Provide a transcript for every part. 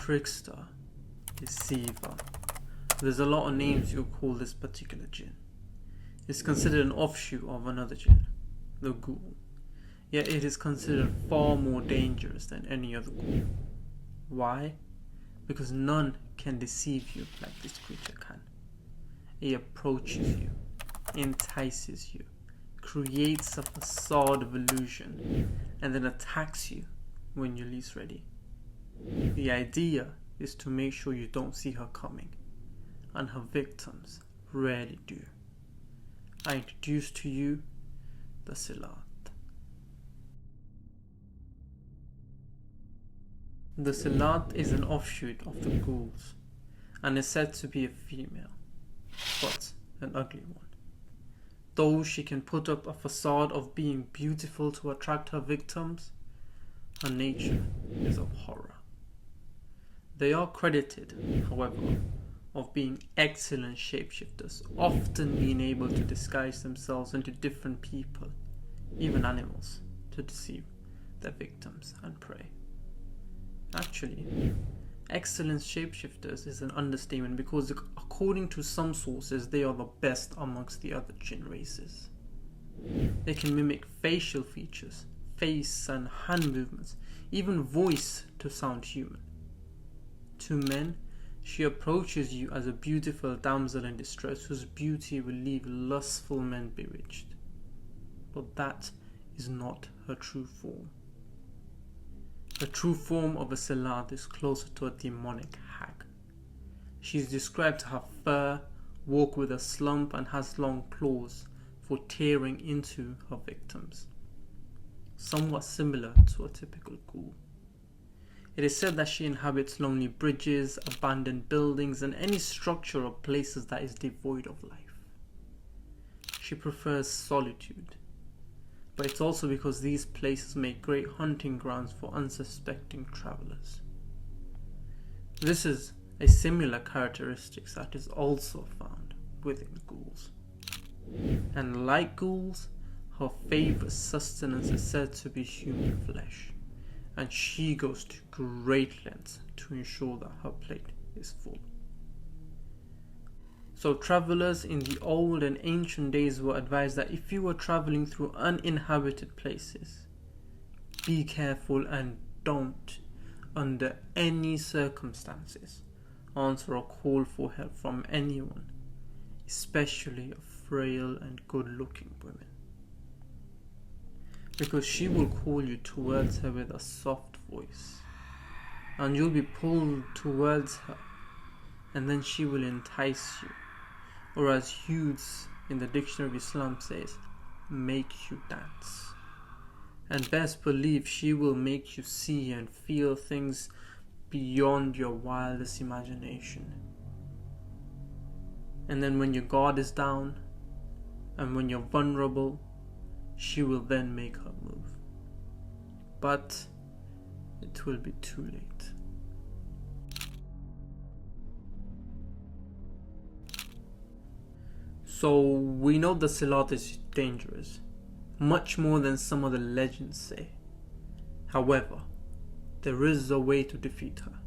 trickster, deceiver. There's a lot of names you call this particular Jinn. It's considered an offshoot of another Jinn, the ghoul. Yet it is considered far more dangerous than any other ghoul. Why? Because none can deceive you like this creature can. It approaches you, entices you, creates a facade of illusion, and then attacks you when you're least ready. The idea is to make sure you don't see her coming, and her victims rarely do. I introduce to you the Silat. The Silat is an offshoot of the ghouls, and is said to be a female, but an ugly one. Though she can put up a facade of being beautiful to attract her victims, her nature is of horror. They are credited, however, of being excellent shapeshifters, often being able to disguise themselves into different people, even animals, to deceive their victims and prey. Actually, excellent shapeshifters is an understatement because according to some sources, they are the best amongst the other Jinn races. They can mimic facial features, face and hand movements, even voice to sound human. To men, she approaches you as a beautiful damsel in distress whose beauty will leave lustful men bewitched. But that is not her true form. The true form of a Silat is closer to a demonic hag. She is described to have fur, walk with a slump, and has long claws for tearing into her victims, somewhat similar to a typical ghoul. It is said that she inhabits lonely bridges, abandoned buildings, and any structure or places that is devoid of life. She prefers solitude, but it's also because these places make great hunting grounds for unsuspecting travelers. This is a similar characteristic that is also found within ghouls. And like ghouls, her favorite sustenance is said to be human flesh, and she goes to great lengths to ensure that her plate is full. So travelers in the old and ancient days were advised that if you were traveling through uninhabited places, be careful and don't, under any circumstances, answer a call for help from anyone, especially a frail and good-looking woman. Because she will call you towards her with a soft voice, and you'll be pulled towards her, and then she will entice you, or as Hughes in the Dictionary of Islam says, make you dance. And best believe she will make you see and feel things beyond your wildest imagination. And then when your guard is down, and when you're vulnerable, she will then make her move. But it will be too late. So we know the Silat is dangerous, much more than some of the legends say. However, there is a way to defeat her.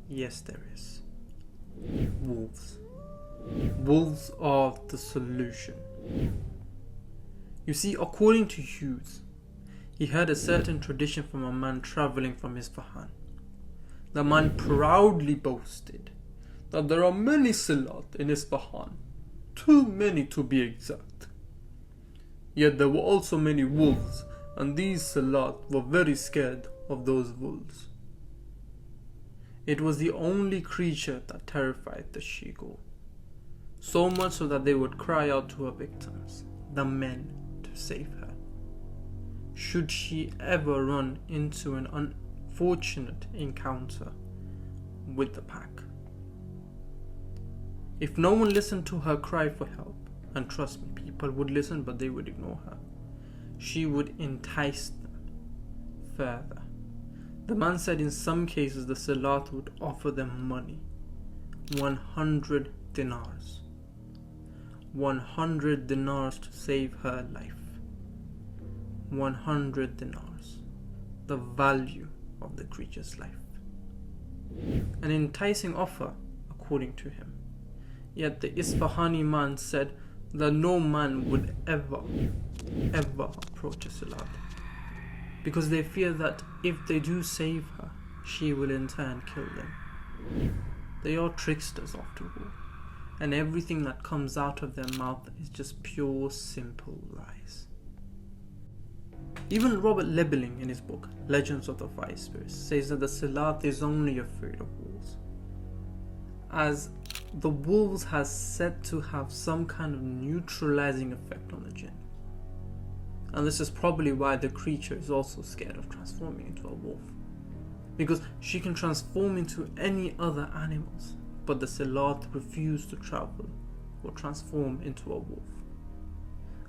Yes, there is. Wolves. Wolves are the solution. You see, according to Hughes, he heard a certain tradition from a man travelling from Isfahan. The man proudly boasted that there are many Silat in Isfahan, too many to be exact. Yet there were also many wolves, and these Silat were very scared of those wolves. It was the only creature that terrified the she-ghoul, so much so that they would cry out to her victims, the men, to save her, should she ever run into an unfortunate encounter with the pack. If no one listened to her cry for help, and trust me, people would listen but they would ignore her, she would entice them further. The man said in some cases the Silat would offer them money, 100 dinars. 100 dinars to save her life. 100 dinars, the value of the creature's life. an enticing offer according to him. Yet the Isfahani man said that no man would ever approach a Salat, because they fear that if they do save her, she will in turn kill them. They are tricksters after all, and everything that comes out of their mouth is just pure, simple lies. Even Robert Lebling in his book, Legends of the Five Spirits, says that the Salat is only afraid of wolves, as the wolves has said to have some kind of neutralizing effect on the Jinn. And this is probably why the creature is also scared of transforming into a wolf, because she can transform into any other animals, but the Salat refuse to travel or transform into a wolf.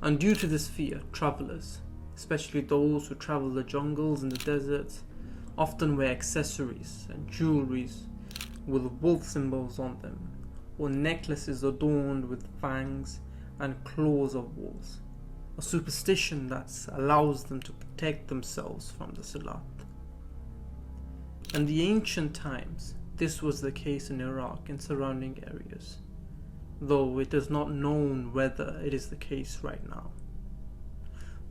And due to this fear, travelers, especially those who travel the jungles and the deserts, often wear accessories and jewelries with wolf symbols on them, or necklaces adorned with fangs and claws of wolves, a superstition that allows them to protect themselves from the Salat. In the ancient times, this was the case in Iraq and surrounding areas, though it is not known whether it is the case right now.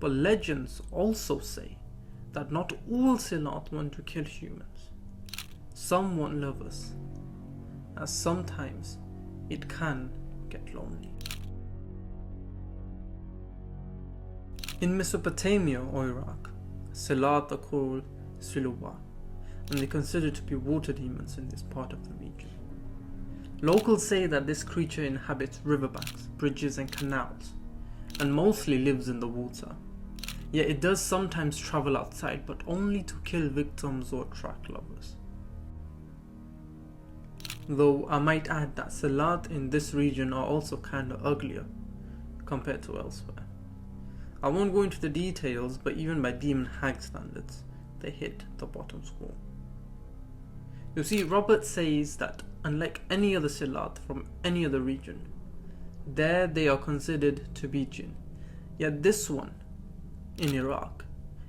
But legends also say that not all Salat want to kill humans. Some want lovers, as sometimes it can get lonely. In Mesopotamia or Iraq, Salat are called Siluwa, and they are considered to be water demons in this part of the region. Locals say that this creature inhabits riverbanks, bridges and canals, and mostly lives in the water. Yet it does sometimes travel outside, but only to kill victims or attract lovers. Though I might add that Salat in this region are also kinda uglier compared to elsewhere. I won't go into the details, but even by demon hag standards, they hit the bottom score. You see, Robert says that unlike any other Salat from any other region, there they are considered to be Jinn. Yet this one, in Iraq,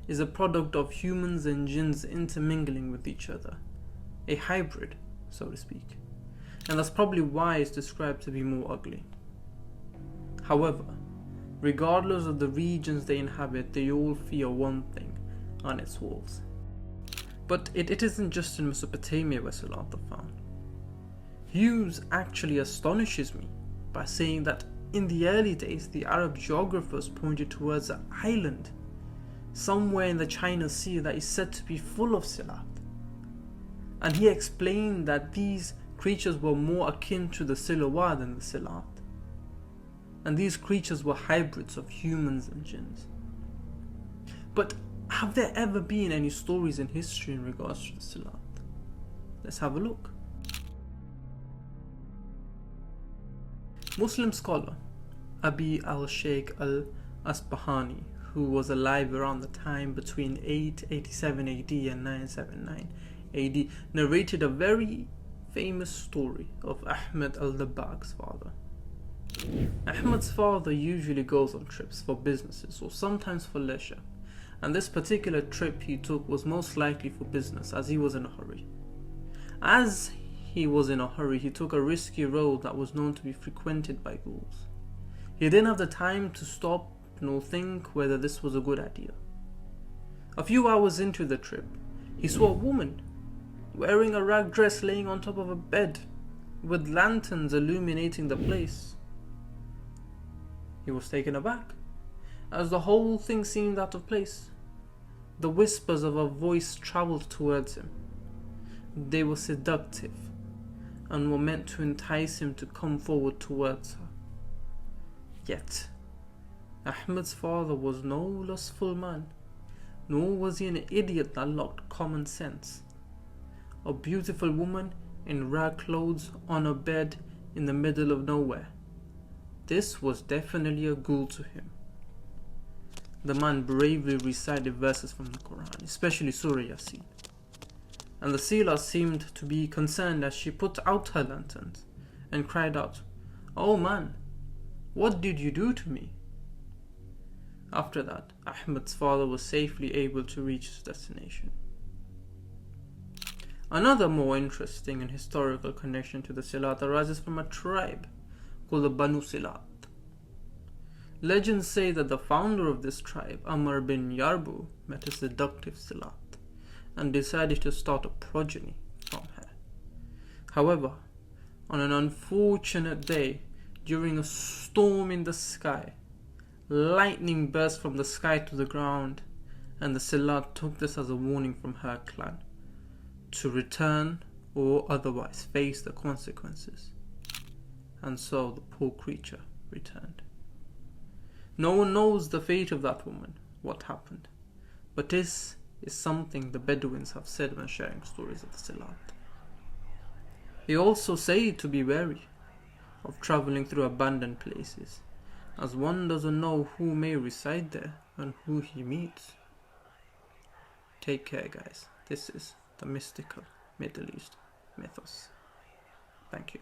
is a product of humans and Djinns intermingling with each other, a hybrid, so to speak, and that's probably why it's described to be more ugly. However, regardless of the regions they inhabit, they all fear one thing, and it's wolves. But it isn't just in Mesopotamia where Salat are found. Hughes actually astonishes me by saying that in the early days the Arab geographers pointed towards an island somewhere in the China Sea that is said to be full of Salat. And he explained that these creatures were more akin to the Siluwa than the Salat. And these creatures were hybrids of humans and Djinns. But have there ever been any stories in history in regards to the Salat? Let's have a look. Muslim scholar Abi al-Sheikh al-Asbahani, who was alive around the time between 887 AD and 979 AD, narrated a very famous story of Ahmed al-Dabbag's father. Ahmed's father usually goes on trips for businesses or sometimes for leisure, and this particular trip he took was most likely for business, as he was in a hurry. As he was in a hurry, he took a risky road that was known to be frequented by ghouls. He didn't have the time to stop nor think whether this was a good idea. A few hours into the trip, he saw a woman wearing a rag dress laying on top of a bed with lanterns illuminating the place. He was taken aback, as the whole thing seemed out of place. The whispers of a voice travelled towards him. They were seductive and were meant to entice him to come forward towards her. Yet, Ahmed's father was no lustful man, nor was he an idiot that lacked common sense. A beautiful woman in rag clothes on a bed in the middle of nowhere. This was definitely a ghoul to him. The man bravely recited verses from the Quran, especially Surah Yasin. And the Sila seemed to be concerned as she put out her lanterns and cried out, "Oh man, what did you do to me?" After that, Ahmed's father was safely able to reach his destination. Another more interesting and historical connection to the Silat arises from a tribe called the Banu Silat. Legends say that the founder of this tribe, Amr bin Yarbu, met a seductive Silat and decided to start a progeny from her. However, on an unfortunate day, during a storm in the sky, lightning burst from the sky to the ground, and the Silat took this as a warning from her clan to return or otherwise face the consequences. And so the poor creature returned. No one knows the fate of that woman, what happened, but this is something the Bedouins have said when sharing stories of the Silat. They also say to be wary of traveling through abandoned places, as one doesn't know who may reside there and who he meets. Take care, guys. This is the mystical Middle East mythos. Thank you.